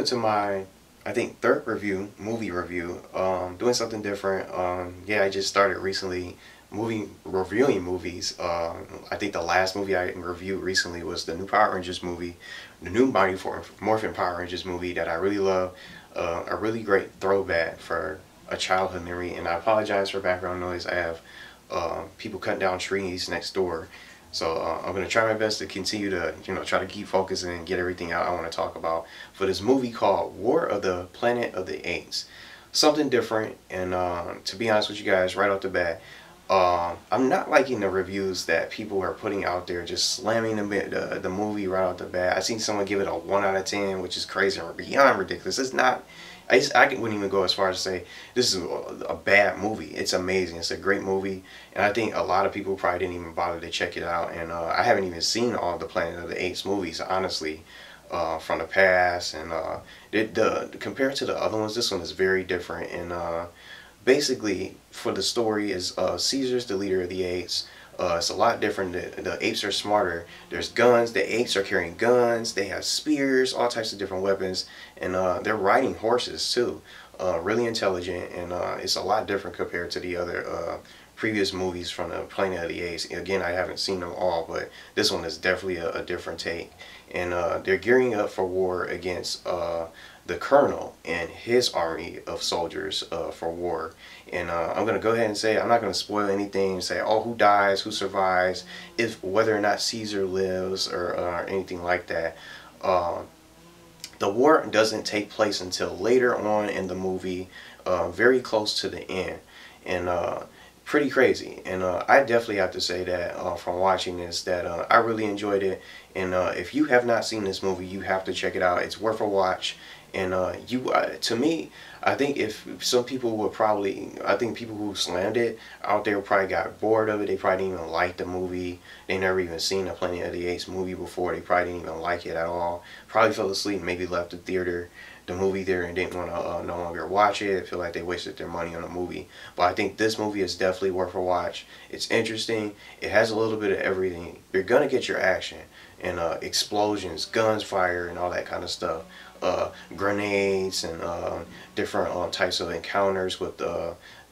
welcome to my, I think, third movie review. Doing something different. Yeah, I just started recently reviewing movies. I think the last movie I reviewed recently was the new Power Rangers movie, the new Morphin Power Rangers movie that I really love. A really great throwback for a childhood memory, and I apologize for background noise. I have people cutting down trees next door. So I'm gonna try my best to continue to, try to keep focusing and get everything out I want to talk about for this movie called War of the Planet of the Apes. Something different, and to be honest with you guys, right off the bat, I'm not liking the reviews that people are putting out there, just slamming the movie right off the bat. I seen someone give it a 1 out of 10, which is crazy and beyond ridiculous. It's not. I wouldn't even go as far as to say this is a bad movie. It's amazing. It's a great movie, and I think a lot of people probably didn't even bother to check it out. And I haven't even seen all the Planet of the Apes movies, honestly, from the past. And compared to the other ones, this one is very different. And basically, for the story, is Caesar's the leader of the apes. It's a lot different. The apes are smarter. There's guns. The apes are carrying guns. They have spears, all types of different weapons, and they're riding horses too. Really intelligent, and it's a lot different compared to the other previous movies from the Planet of the Apes. Again, I haven't seen them all, but this one is definitely a different take. And they're gearing up for war against the colonel and his army of soldiers for war. And I'm going to go ahead and say, I'm not going to spoil anything and say, oh, who dies, who survives, if whether or not Caesar lives or anything like that. The war doesn't take place until later on in the movie, very close to the end. And pretty crazy. And I definitely have to say that from watching this, that I really enjoyed it. And if you have not seen this movie, you have to check it out. It's worth a watch. And to me, I think if some people would probably, I think people who slammed it out there probably got bored of it. They probably didn't even like the movie. They never even seen the Planet of the Apes movie before. They probably didn't even like it at all. Probably fell asleep, maybe left the movie there, and didn't want to no longer watch it. Feel like they wasted their money on the movie. But I think this movie is definitely worth a watch. It's interesting. It has a little bit of everything. You're gonna get your action and explosions, guns fire, and all that kind of stuff. Grenades and different types of encounters with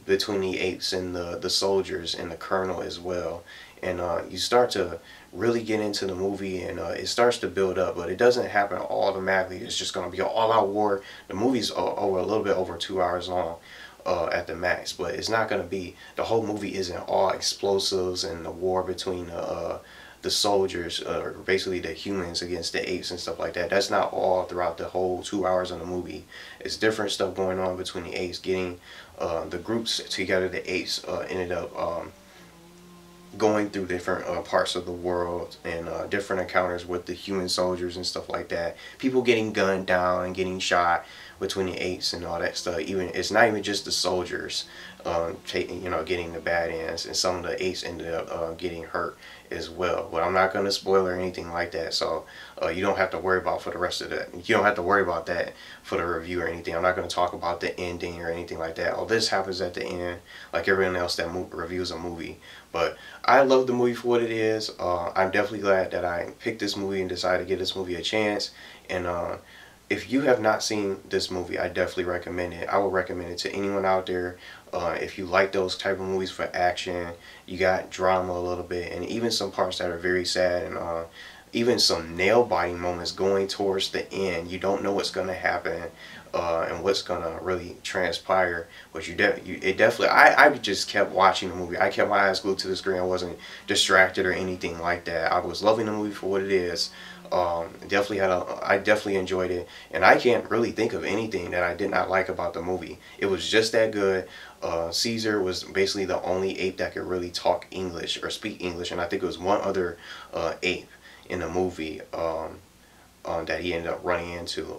between the apes and the soldiers and the colonel as well. And you start to really get into the movie, and it starts to build up, but it doesn't happen automatically. It's just going to be an all-out war. The movie's over a little bit over 2 hours long at the max, but it's not going to be, the whole movie isn't all explosives and the war between the soldiers, or basically the humans against the apes and stuff like that. That's not all throughout the whole 2 hours of the movie. It's different stuff going on between the apes, getting the groups together. The apes ended up going through different parts of the world, and different encounters with the human soldiers and stuff like that. People getting gunned down and getting shot between the apes and all that stuff. Even it's not even just the soldiers taking, getting the bad ends, and some of the apes ended up getting hurt as well. But I'm not going to spoil or anything like that, so you don't have to worry about for the rest of that. You don't have to worry about that for the review or anything. I'm not going to talk about the ending or anything like that. All this happens at the end, like everyone else that reviews a movie. But I love the movie for what it is. I'm definitely glad that I picked this movie and decided to give this movie a chance. And if you have not seen this movie, I definitely recommend it. I would recommend it to anyone out there. If you like those type of movies for action, you got drama a little bit, and even some parts that are very sad, and even some nail-biting moments going towards the end. You don't know what's going to happen and what's going to really transpire, but it definitely, I just kept watching the movie. I kept my eyes glued to the screen. I wasn't distracted or anything like that. I was loving the movie for what it is. I definitely enjoyed it, and I can't really think of anything that I did not like about the movie. It was just that good. Caesar was basically the only ape that could really talk English or speak English, and I think it was one other ape in the movie that he ended up running into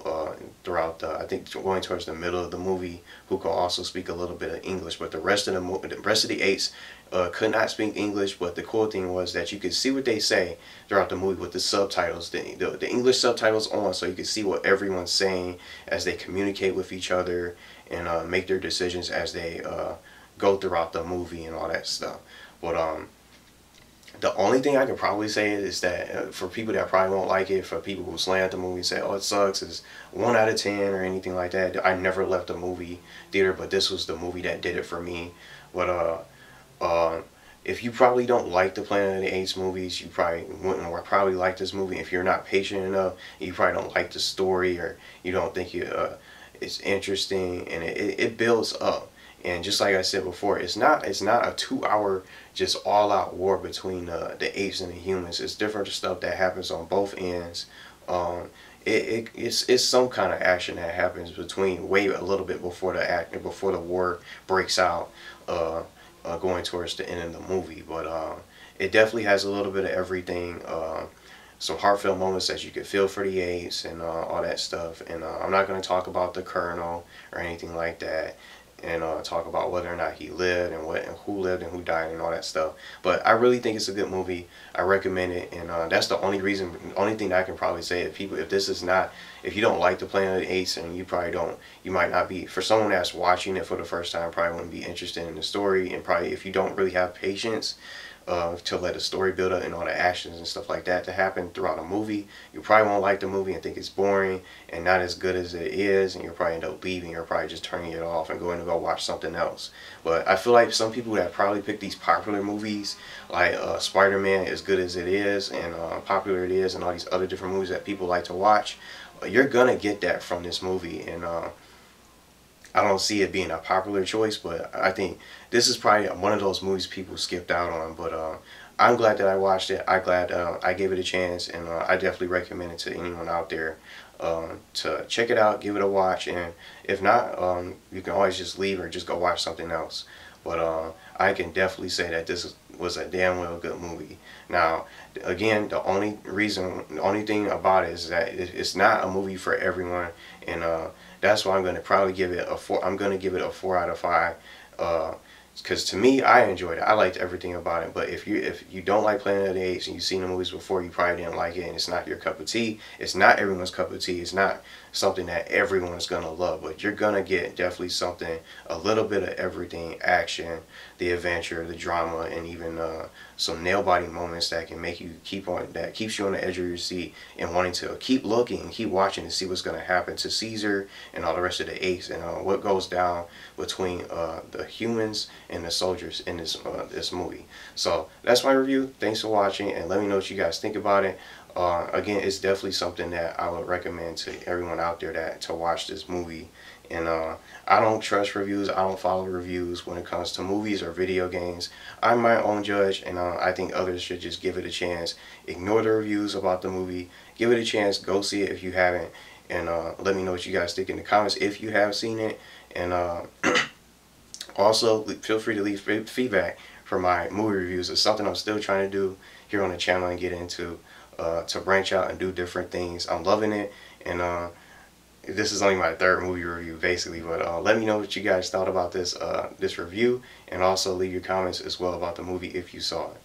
throughout I think going towards the middle of the movie, who could also speak a little bit of English. But the rest of the apes could not speak English. But the cool thing was that you could see what they say throughout the movie with the subtitles, the English subtitles on, so you could see what everyone's saying as they communicate with each other and make their decisions as they go throughout the movie and all that stuff. But The only thing I could probably say is that for people that probably won't like it, for people who slam the movie and say, "Oh, it sucks," is 1 out of 10 or anything like that. I never left the movie theater, but this was the movie that did it for me. But uh, if you probably don't like the Planet of the Apes movies, you probably wouldn't probably like this movie. If you're not patient enough, you probably don't like the story, or you don't think it's interesting, and it builds up. And just like I said before, it's not a 2 hour just all out war between the apes and the humans. It's different stuff that happens on both ends. Um, it's some kind of action that happens between way a little bit before the act before the war breaks out, going towards the end of the movie. But it definitely has a little bit of everything. Some heartfelt moments that you could feel for the apes and all that stuff. And I'm not going to talk about the colonel or anything like that, and talk about whether or not he lived and what and who lived and who died and all that stuff. But I really think it's a good movie. I recommend it, and that's the only thing that I can probably say. If you don't like the Planet of the Apes, and you might not be, for someone that's watching it for the first time, probably wouldn't be interested in the story, and probably if you don't really have patience to let the story build up and all the actions and stuff like that to happen throughout a movie, you probably won't like the movie and think it's boring and not as good as it is, and you'll probably end up leaving or probably just turning it off and going to go watch something else. But I feel like some people that probably pick these popular movies, like Spider-Man, as good as it is and popular it is, and all these other different movies that people like to watch, you're gonna get that from this movie. And I don't see it being a popular choice, but I think this is probably one of those movies people skipped out on. But I'm glad that I watched it. I'm glad I gave it a chance, and I definitely recommend it to anyone out there to check it out, give it a watch, and if not, you can always just leave or just go watch something else. But I can definitely say that this was a damn well good movie. Now, again, the only thing about it is that it's not a movie for everyone, and that's why I'm going to probably give it a 4. I'm going to give it a 4 out of 5. Because to me, I enjoyed it. I liked everything about it. But if you don't like Planet of the Apes and you've seen the movies before, you probably didn't like it, and it's not your cup of tea. It's not everyone's cup of tea. It's not something that everyone's gonna love. But you're gonna get definitely something, a little bit of everything: action, the adventure, the drama, and even some nail-biting moments that can make you that keeps you on the edge of your seat and wanting to keep looking and keep watching to see what's gonna happen to Caesar and all the rest of the apes, and what goes down between the humans and the soldiers in this movie. So that's my review. Thanks for watching, and let me know what you guys think about it. Again, it's definitely something that I would recommend to everyone out there to watch this movie. And I don't trust reviews. I don't follow reviews when it comes to movies or video games. I'm my own judge, and I think others should just give it a chance. Ignore the reviews about the movie. Give it a chance. Go see it if you haven't, and let me know what you guys think in the comments if you have seen it. And also, feel free to leave feedback for my movie reviews. It's something I'm still trying to do here on the channel and get into, to branch out and do different things. I'm loving it, and this is only my 3rd movie review basically. But let me know what you guys thought about this review, and also leave your comments as well about the movie if you saw it.